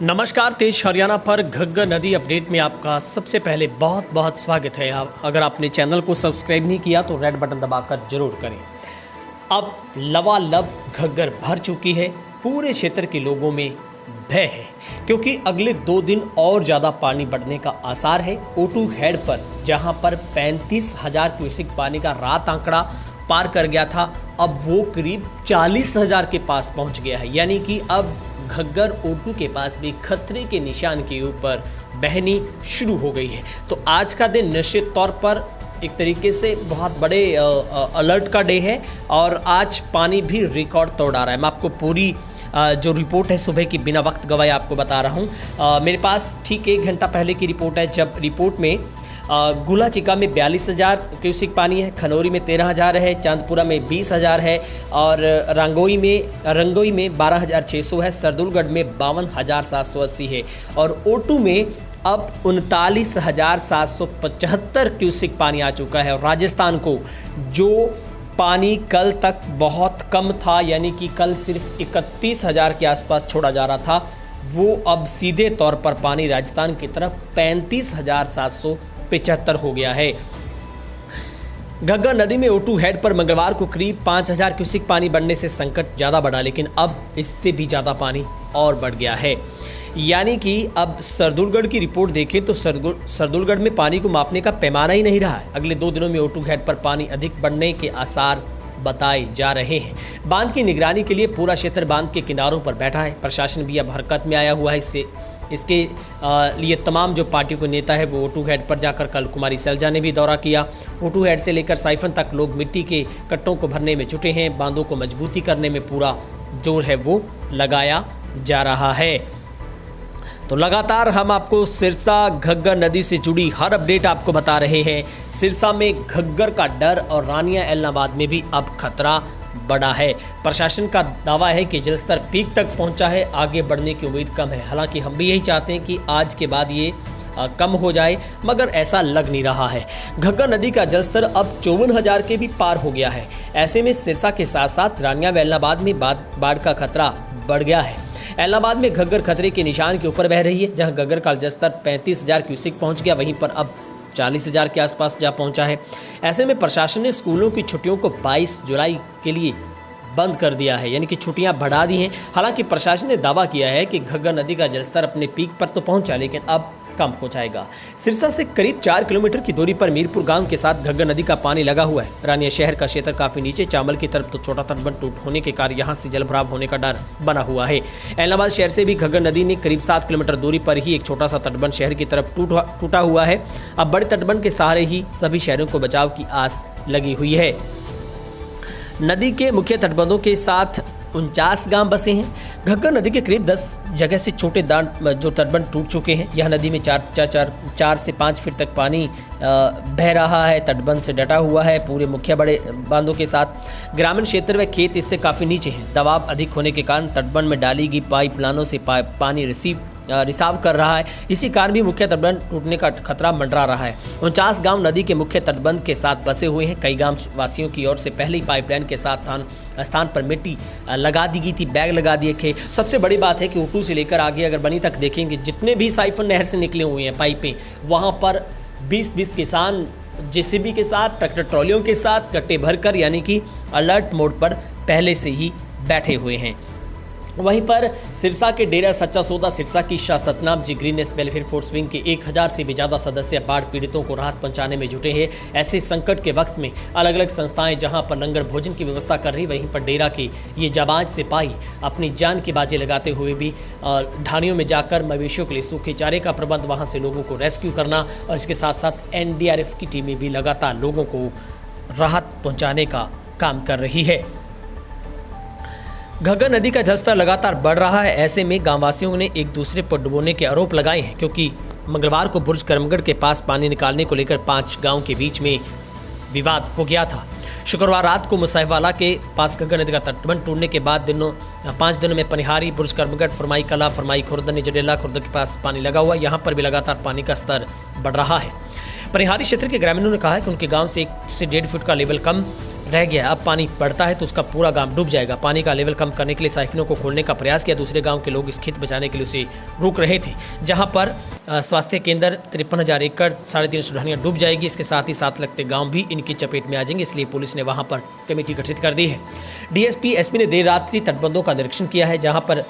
नमस्कार, तेज हरियाणा पर घग्गर नदी अपडेट में आपका सबसे पहले बहुत बहुत स्वागत है। अगर आपने चैनल को सब्सक्राइब नहीं किया तो रेड बटन दबाकर जरूर करें। अब लबालब घग्गर भर चुकी है, पूरे क्षेत्र के लोगों में भय है क्योंकि अगले 2 दिन और ज़्यादा पानी बढ़ने का आसार है। O2 हेड पर जहां पर 35,000 क्यूसेक पानी का रात आंकड़ा पार कर गया था, अब वो करीब 40,000 के पास पहुंच गया है। यानी कि अब घग्गर O2 के पास भी खतरे के निशान के ऊपर बहनी शुरू हो गई है। तो आज का दिन निश्चित तौर पर एक तरीके से बहुत बड़े अलर्ट का डे है और आज पानी भी रिकॉर्ड तोड़ आ रहा है। मैं आपको पूरी जो रिपोर्ट है सुबह की बिना वक्त गवाए आपको बता रहा हूँ। मेरे पास ठीक 1 घंटा पहले की रिपोर्ट है, जब रिपोर्ट में गुलाचिका में 42,000 क्यूसेक पानी है, खनौरी में 13,000 है, चांदपुरा में 20,000 है और रंगोई में 12,600 है, सरदुलगढ़ में 52,780 है और O2 में अब 39,775 क्यूसेक पानी आ चुका है। और राजस्थान को जो पानी कल तक बहुत कम था, यानी कि कल सिर्फ 31,000 के आसपास छोड़ा जा रहा था, वो अब सीधे तौर पर पानी राजस्थान की तरफ 35,775 हो गया है। घग्गर नदी में O2 हेड पर मंगलवार को करीब 5,000 क्यूसेक पानी बढ़ने से संकट ज़्यादा बढ़ा, लेकिन अब इससे भी ज़्यादा पानी और बढ़ गया है। यानी कि अब सरदुलगढ़ की रिपोर्ट देखें तो सरदुलगढ़ में पानी को मापने का पैमाना ही नहीं रहा है। अगले 2 दिनों में O2 हेड पर पानी अधिक बढ़ने के आसार बताए जा रहे हैं। बांध की निगरानी के लिए पूरा क्षेत्र बांध के किनारों पर बैठा है। प्रशासन भी अब हरकत में आया हुआ है। इसके लिए तमाम जो पार्टियों के नेता है वो O2 हेड पर जाकर कल कुमारी सैलजा ने भी दौरा किया। O2 हेड से लेकर साइफन तक लोग मिट्टी के कट्टों को भरने में जुटे हैं। बांधों को मजबूती करने में पूरा जोर है वो लगाया जा रहा है। तो लगातार हम आपको सिरसा घग्गर नदी से जुड़ी हर अपडेट आपको बता रहे हैं। सिरसा में घग्गर का डर और रानिया एलनाबाद में भी अब खतरा बढ़ा है। प्रशासन का दावा है कि जलस्तर पीक तक पहुंचा है, आगे बढ़ने की उम्मीद कम है। हालांकि हम भी यही चाहते हैं कि आज के बाद ये कम हो जाए, मगर ऐसा लग नहीं रहा है। घग्गर नदी का जलस्तर अब 54,000 के भी पार हो गया है। ऐसे में सिरसा के साथ साथ रानिया व एलनाबाद में बाढ़ का खतरा बढ़ गया है। एलनाबाद में घग्गर खतरे के निशान के ऊपर बह रही है। जहां घग्गर का जलस्तर 35,000 क्यूसेक पहुंच गया, वहीं पर अब 40,000 के आसपास जा पहुंचा है। ऐसे में प्रशासन ने स्कूलों की छुट्टियों को 22 जुलाई के लिए बंद कर दिया है, यानी कि छुट्टियां बढ़ा दी हैं। हालांकि प्रशासन ने दावा किया है कि घग्गर नदी का जलस्तर अपने पीक पर तो पहुंचा, लेकिन अब कम हो जाएगा। सिरसा से करीब 4 किलोमीटर की दूरी पर मीरपुर गांव के साथ घग्गर नदी का पानी लगा हुआ है। रानिया शहर का क्षेत्र काफी नीचे, चांबल की तरफ तो छोटा तटबंध टूट होने के कारण यहां से जलभराव होने का डर बना हुआ है। एलनाबाद शहर से भी घग्गर नदी ने करीब 7 किलोमीटर दूरी पर ही एक छोटा सा तटबंध शहर की तरफ टूटा हुआ है। अब बड़े तटबंध के सहारे ही सभी शहरों को बचाव की आस लगी हुई है। नदी के मुख्य तटबंधों के साथ 49 गांव बसे हैं। घग्गर नदी के करीब 10 जगह से छोटे जो तटबंध टूट चुके हैं। यह नदी में 4 से 5 फीट तक पानी बह रहा है। तटबंध से डटा हुआ है पूरे मुख्य बड़े बांधों के साथ। ग्रामीण क्षेत्र व खेत इससे काफ़ी नीचे हैं। दबाव अधिक होने के कारण तटबंध में डाली गई पाइप लाइनों से पानी रिसाव कर रहा है। इसी कारण भी मुख्य तटबंध टूटने का खतरा मंडरा रहा है। 49 गांव नदी के मुख्य तटबंध के साथ बसे हुए हैं। कई गांव वासियों की ओर से पहले ही पाइपलाइन के साथ स्थान पर मिट्टी लगा दी गई थी, बैग लगा दिए थे। सबसे बड़ी बात है कि O2 से लेकर आगे अगर बनी तक देखेंगे, जितने भी साइफन नहर से निकले हुए हैं पाइपें, वहाँ पर 20-20 किसान JCB के साथ, ट्रैक्टर ट्रॉलियों के साथ कट्टे भरकर, यानी कि अलर्ट मोड पर पहले से ही बैठे हुए हैं। वहीं पर सिरसा के डेरा सच्चा सौदा सिरसा की Shah Satnam ji greenish welfare force wing के 1,000 से भी ज़्यादा सदस्य बाढ़ पीड़ितों को राहत पहुंचाने में जुटे हैं। ऐसे संकट के वक्त में अलग अलग संस्थाएं जहां पर लंगर भोजन की व्यवस्था कर रही, वहीं पर डेरा के ये जाबाज सिपाही अपनी जान की बाजी लगाते हुए भी ढानियों में जाकर मवेशियों के लिए सूखे चारे का प्रबंध, वहाँ से लोगों को रेस्क्यू करना और इसके साथ साथ NDRF की टीमें भी लगातार लोगों को राहत पहुँचाने का काम कर रही है। घग्गर नदी का जलस्तर लगातार बढ़ रहा है। ऐसे में गांववासियों ने एक दूसरे पर डुबोने के आरोप लगाए हैं, क्योंकि मंगलवार को बुर्ज करमगढ़ के पास पानी निकालने को लेकर 5 गांव के बीच में विवाद हो गया था। शुक्रवार रात को मुसाहिवाला के पास घग्गर नदी का तटबंध टूटने के बाद 5 दिनों में पनिहारी, बुर्ज करमगढ़, फरमाई कला, फरमाई खुर्द, जडेला खुर्द के पास पानी लगा हुआ। यहाँ पर भी लगातार पानी का स्तर बढ़ रहा है। पनिहारी क्षेत्र के ग्रामीणों ने कहा है कि उनके गांव से 1 से 1.5 फुट का लेवल कम रह गया। अब पानी बढ़ता है तो उसका पूरा गांव डूब जाएगा। पानी का लेवल कम करने के लिए साइफनों को खोलने का प्रयास किया। दूसरे गांव के लोग इस खेत बचाने के लिए उसे रोक रहे थे, जहां पर स्वास्थ्य केंद्र 53,000 एकड़ 350 ढानियाँ डूब जाएगी। इसके साथ ही साथ लगते गाँव भी इनकी चपेट में आ जाएंगे, इसलिए पुलिस ने वहाँ पर कमेटी गठित कर दी है। DSP SP ने देर रात्रि तटबंधों का निरीक्षण किया है, जहाँ पर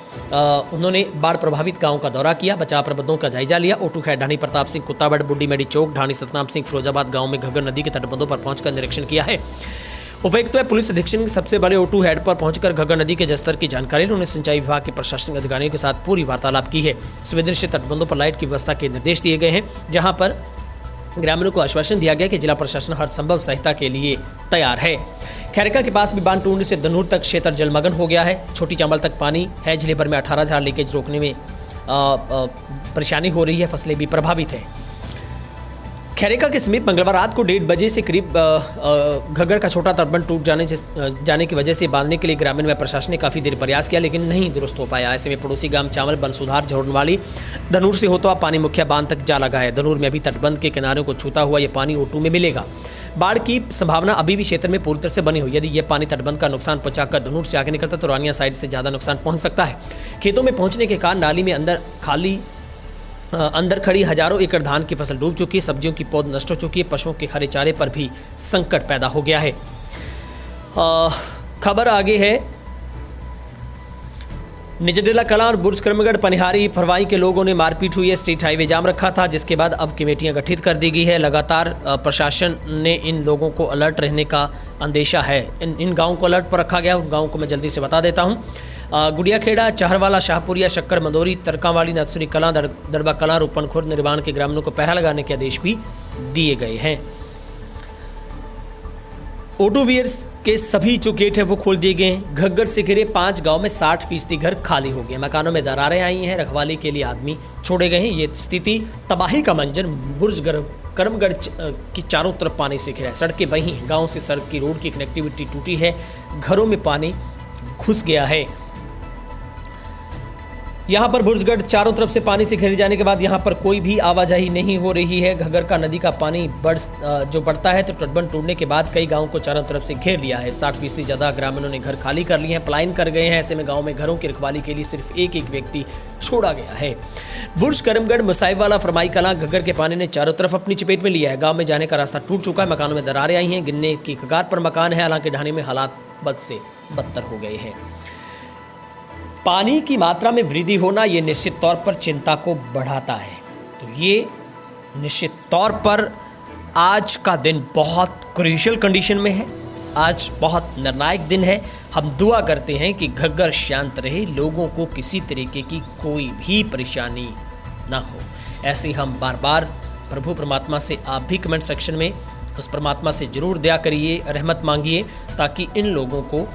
उन्होंने बाढ़ प्रभावित गाँव का दौरा किया, बचाव प्रबंधों का जायजा लिया। ओटू खैर, ढानी प्रताप सिंह, कुत्ताबड़, बुड्डी मेडी चौक, ढानी सतनाम सिंह, फिरोजाबाद गाँव में घग्गर नदी के तटबंधों पर पहुंचकर निरीक्षण किया है। उपायुक्त पुलिस अधीक्षक सबसे बड़े ओटू हेड पर पहुंचकर घग्गर नदी के जलस्तर की जानकारी उन्होंने सिंचाई विभाग के प्रशासनिक अधिकारियों के साथ पूरी वार्तालाप की है। संवेदनशील तटबंधों पर लाइट की व्यवस्था के निर्देश दिए गए हैं, जहां पर ग्रामीणों को आश्वासन दिया गया कि जिला प्रशासन हर संभव सहायता के लिए तैयार है। खैरका के पास भी बांध टूटने से दनूर तक क्षेत्र जलमग्न हो गया है। छोटी चांबल तक पानी है। जिले भर में 18,000 लीकेज रोकने में परेशानी हो रही है। फसलें भी प्रभावित है। खैरेका के समीप मंगलवार रात को 1:30 बजे से करीब घग्गर का छोटा तटबंध टूट जाने की वजह से बांधने के लिए ग्रामीण व प्रशासन ने काफ़ी देर प्रयास किया, लेकिन नहीं दुरुस्त हो पाया। ऐसे में पड़ोसी गांव चावल, बनसुधार, झोड़नवाली, धनूर से होता हुआ पानी मुख्य बांध तक जा लगा है। धनूर में अभी तटबंध के किनारों को छूता हुआ ये पानी ओटू में मिलेगा। बाढ़ की संभावना अभी भी क्षेत्र में पूरी तरह से बनी हुई। यदि यह पानी तटबंध का नुकसान पहुंचाकर धनूर से आगे निकलता तो रानिया साइड से ज़्यादा नुकसान पहुंच सकता है। खेतों में पहुंचने के कारण नाली में अंदर खड़ी हजारों एकड़ धान की फसल डूब चुकी है। सब्जियों की पौध नष्ट हो चुकी है। पशुओं के हरे चारे पर भी संकट पैदा हो गया है। खबर आगे है। निजडेला कलां और बुर्ज करमगढ़ पनिहारी फरवाई के लोगों ने मारपीट हुई है। स्टेट हाईवे जाम रखा था, जिसके बाद अब कमेटियां गठित कर दी गई है। लगातार प्रशासन ने इन लोगों को अलर्ट रहने का अंदेशा है। इन गाँवों को अलर्ट पर रखा गया। उन गाँवों को मैं जल्दी से बता देता हूँ। गुड़ियाखेड़ा, चाहरवाला, शाहपुरिया, शक्कर, मंदोरी, तरकावाली, नर्सरी कलां, दरबा कलां, रूपनखुर निर्माण के ग्रामीणों को पहरा लगाने के आदेश भी दिए गए हैं। ओटू वियर के सभी जो गेट हैं वो खोल दिए गए हैं। घग्गर से घिरे 5 गांव में 60% घर खाली हो गए। मकानों में दरारें आई हैं। रखवाली के लिए आदमी छोड़े गए हैं। ये स्थिति तबाही का मंजर बुर्ज करमगढ़ की चारों तरफ पानी से घिरा है। सड़कें वहीं, गाँव से सड़क की रोड की कनेक्टिविटी टूटी है। घरों में पानी घुस गया है। यहाँ पर बुर्जगढ़ चारों तरफ से पानी से घिर जाने के बाद यहाँ पर कोई भी आवाजाही नहीं हो रही है। घग्गर का नदी का पानी जो बढ़ता है तो तटबंध टूटने के बाद कई गांवों को चारों तरफ से घेर लिया है। 60% ज़्यादा ग्रामीणों ने घर खाली कर लिए हैं, पलायन कर गए हैं। ऐसे में गांव में घरों की रखवाली के लिए सिर्फ एक व्यक्ति छोड़ा गया है। बुर्ज करमगढ़, मुसाइबवाला, फरमाई कलां, घग्गर के पानी ने चारों तरफ अपनी चपेट में लिया है। गाँव में जाने का रास्ता टूट चुका है। मकानों में दरारें आई हैं। गिरने की कगार पर मकान है। हालांकि ढाणी में हालात बद से बदतर हो गए हैं। पानी की मात्रा में वृद्धि होना ये निश्चित तौर पर चिंता को बढ़ाता है। तो ये निश्चित तौर पर आज का दिन बहुत क्रूशियल कंडीशन में है। आज बहुत निर्णायक दिन है। हम दुआ करते हैं कि घग्गर शांत रहे, लोगों को किसी तरीके की कोई भी परेशानी ना हो। ऐसे हम बार बार प्रभु परमात्मा से, आप भी कमेंट सेक्शन में उस परमात्मा से ज़रूर दया करिए, रहमत मांगिए, ताकि इन लोगों को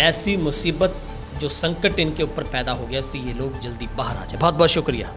ऐसी मुसीबत जो संकट इनके ऊपर पैदा हो गया, इससे ये लोग जल्दी बाहर आ जाए। बहुत बहुत शुक्रिया।